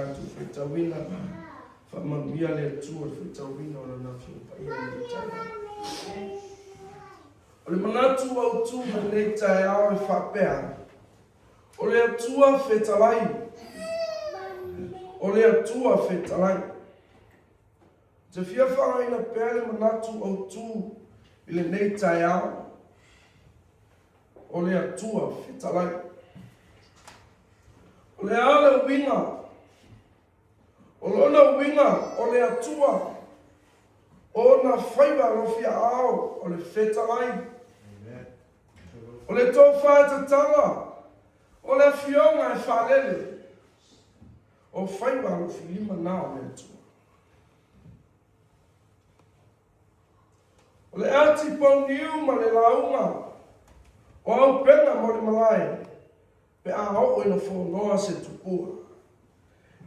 tu fitawina fa mambia le tu fitawina ona na fiu pa ia ni tana ole manatu au tu le tai au fa pea ole tua fetalai ole tua fetalai te fia fa ina pele manatu au tu ile nei tai au ole tua fetalai ole ala winga o lona winga o le atua o na whaiwa rofia ao o le fetalai. O le tō whātatanga o le fionga e whalele o whaiwa rofi lima nā o le atua. O le ati pau niu ma le launga o au penga mo le malai pe a o ina whongoa se tupua.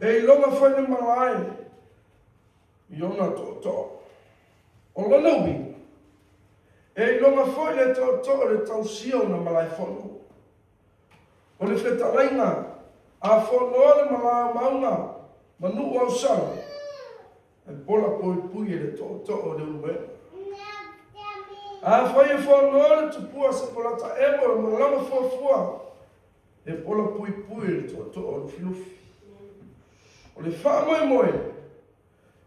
E longa whaine malai, i ona tō. O lona ui, e longa whaine tō le tau sio na malai whono. O le whetalainga, a whonoa le malai maunga, manu au sao, e pola pui le tō o le ue. A whaine whonoa le tupua se polata emo le malama fuafua, e pola pui le tō o le filufi. O le wha moe,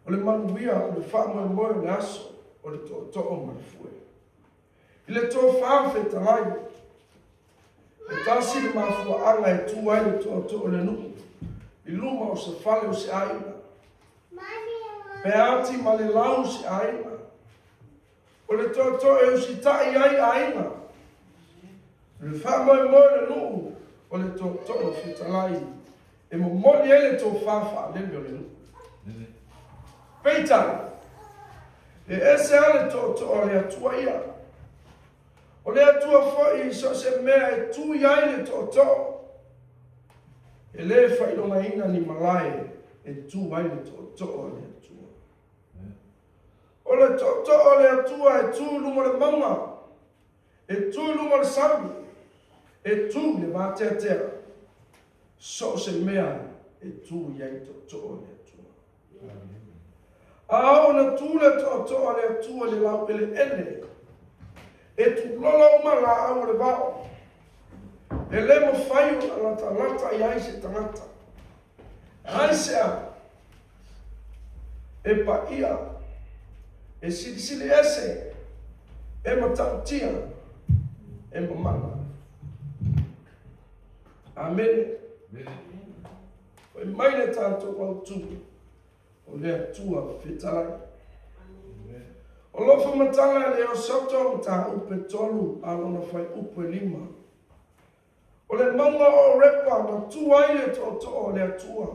o le manuia, o le wha moe le aso, o le tō o marifue. I le tō wha whetalai, e tasi le mafua anga e tū ai le tō o le nuku, i luma o se whale o se aina. Pe ati ma le lau se aina. O le tō e usi tai ai aina. Le wha moe le nuku, o le tō o whetalai. E mo moli ele tō whawha lele o le nuku. Peita, e ese ale tō o le atua ia. O le atua whai so se mea e tū iai le tō. E le whailonga ina ni malai e tū ai le tō o le atua. O le tō o le atua e tū luma le maunga. E tū luma le sangu. E tū le mātea. So se mea e tū iai tō o le atua. Ao na tū le tō o le atua le lau ele ele. E tū lolo uma la au le vao. E le mo whaiu lata iai se tangata. Ai sea. E pa ia. E sili ese. E matautia. E mamana. Amen. Foi mai le tātou au tū, o le atua whetalai. O lofa matanga le o soto o tā upe tolu, a lona whai upe lima. O le maunga o repa na tū ai le tō o le atua.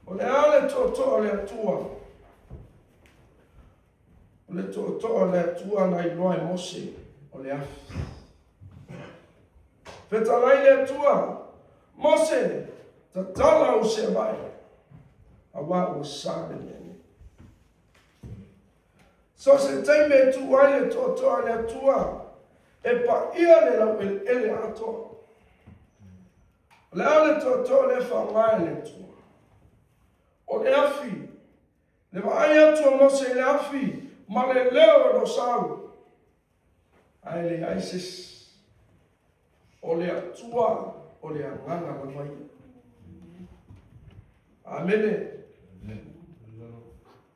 O le ale tō o le atua. O le tō o le atua na i loa mose o le afi. Whetalai le atua. Mose, ta tala o se vai. A wā o sāne nene. So se teime tu ai le tō le atua. E pa ia le lau ele atoa. Le ale tō le whangai le tua. O le afi. Le vai atua Mose le afi. Ma le leo no sau. Ai le aisis. O le atua. O le anganga na mai. Amene.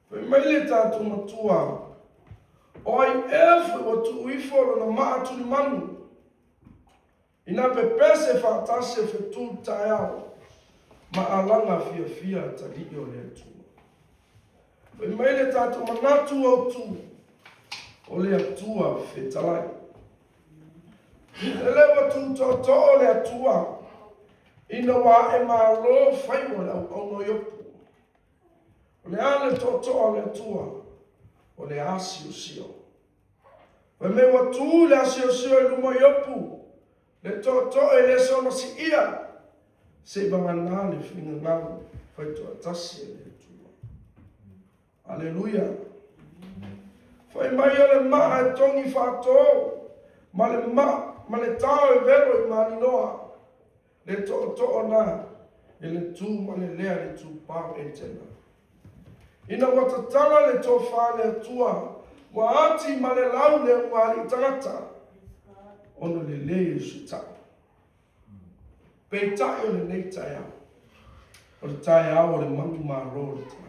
Pe mai le tātou matua. O ai efu o tu uifolo na maatu ni manu. Ina pe pese whatase whetu tae au. Ma alanga fia tali o le atua. Pe mai le tātou manatu au tu. O le atua whetalai. Elewa tu tō o le atua. Ina wā e malo whaiwa lau ono yopu. O le ale tō o le atua. O le asio sio. Wa me wa tu le asio sio e luma yopu. Le tō e le sona si ia. Se bangana le whina ngau. Whai tō atasi e le atua. Aleluia. Whai mai o le maa e tongi whātō. Ma le tau e vero i mani noa. Le tō na ele tu ma le lea le tu pau e tena. Ina watatala le tofa le tua, wa ati ma le lau le wali tangata, ono le le su ta. Pe tai o le nei tai au, o le tai au o le manu maro le tangata.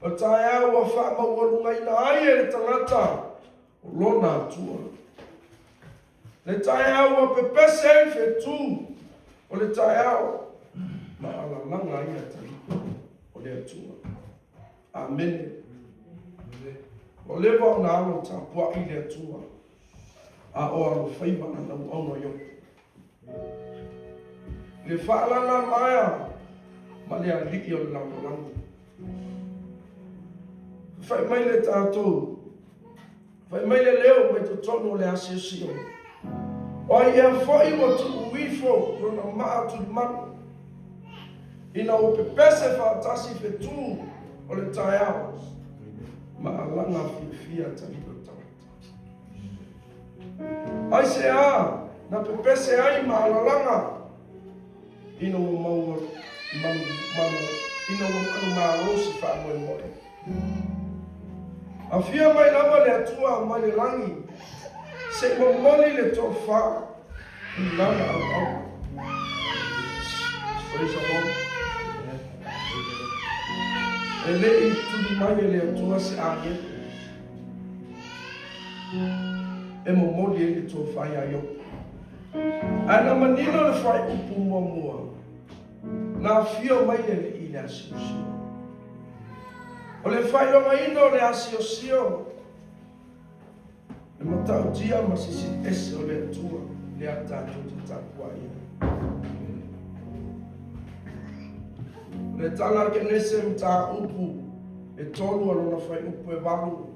O tai au wa wha ma walunga ina ai e le tangata, o lona atua. Le tai au wa pepese e fe tu, o le tai au, ma ala langa ia tari, o le atua. Amen. O le wa na alo ta pua i le atua, a o alo whaiva na nau ono yo. Le whaalana maia, ma le aliki o le langolango. Whai mai le tātou, whai mai le leo mai to tono le asio. O ia whai wa tu uifo, rona maa tu manu. Ina o pepese whaatasi fe tu o le tai au. Ma alanga fia tariko tawata. Ai se a, na pepese ai ma alanga. Ina o maua manu, ina o manu maa rosi wha moe moe. A fia mai lava le atua mai le langi, se momoli le tofa, i lana au. Praise the Lord. E le I tudu mai le atua se age. E momoli le tofa ia yo. Ana manino le fai upu mua mua. Na fia mai le I le asio. O le whai longa ino le asio sio. Le matau tia ma sisi ese o le atua. Le atatu te takua ia. Le tala ke nese mta upu. E tolu alona whai upu e walu.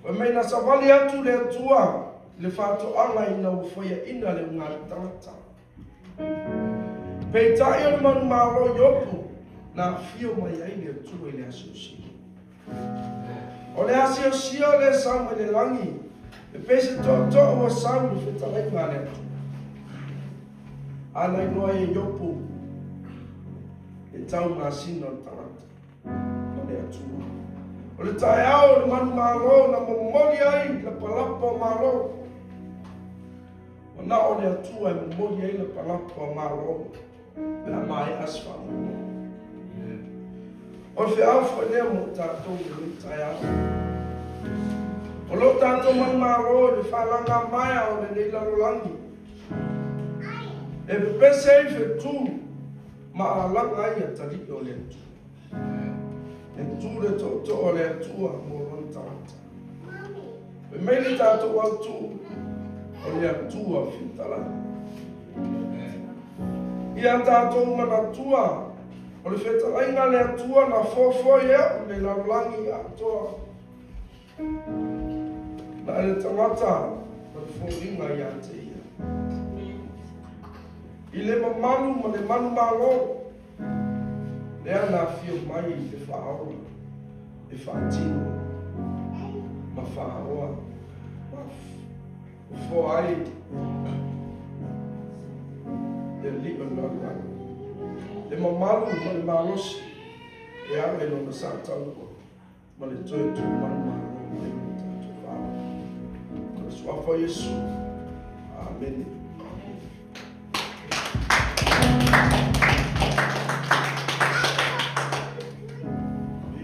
Wai mei na savali atu le atua. Le whato anga ina ufoia ina le ngari tangata. Pei tai o le manu maro yopu. Na fio mai ai le atua i le asio sio. O le asio sio le samu le langi, e pese to o samu fe talai ngale atu. Ana inoa e yopu, e tau masino tarata, o le atu. O le tae au le manu malo, na momoli ai, le palapo malo. O na o le atu ai momoli ai le palapo malo, le amai asfamu. O fe au foi le mo tātou le tai au. O lo tātou man maro le whalanga mai o le nei larolangi. E pese I fe tu, ma a langa ai a tari o le tu. E tu le to o le atua mo ron tarata. E mei le tātou au tu, o le atua fitala. Ia tātou manatua, o le feta lainga le atua na fofo ia o le laulangi atoa. Na le tangata na le fōringa ia te ia. I le mamalu ma le manu malo, le ana fio mai I te whaora, e whaatino, ma whaoa, ma fo ai, e li o laulangi. Le mamalu ma le marosi e ara e lona sātau ma le toe tu manu maro ma le tātou whāra. Ka suafa Yesu. Amen.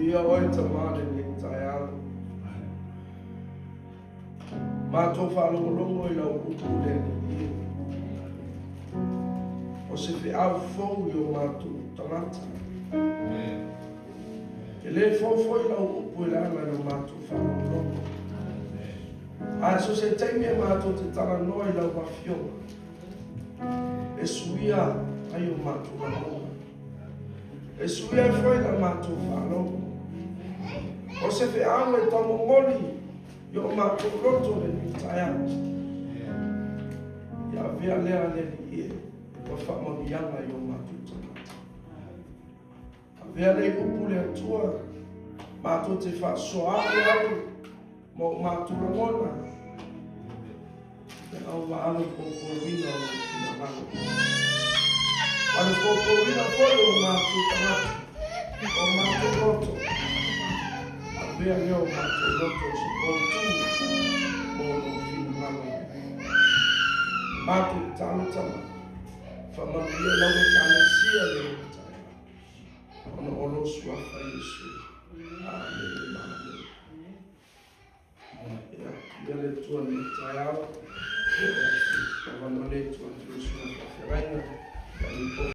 Ia oi ta male ni tai alu. Mātou whalongolongo I lau upu le ni ia. O se fe au fou I o mātou tangata. E le fou I lau upu I lana I o mātou whanongongo. A so se teimi e mātou te tala noa I lau mawhionga. E suia ai o mātou whanonga. E suia e foi la mātou whanonga. O se fe au e tamo mori I o mātou roto le ni taia. Ia vea lea le ni ie. O whamamianga I o mātou tangata. A vea lei upu le atua, mātou te whaasoare au, mo mātou rangona. Te au maalo kōkō rina o tina rano. Walipokuwina pole umatukamatu umatugoto ambia leo matugoto sipotu ono finamano matu tamtama familia lawe kanisia leo ono oloswa fa Yesu. Amen. Yale tuwa ni tayao, kwa wanoletu wa Yesu na kwa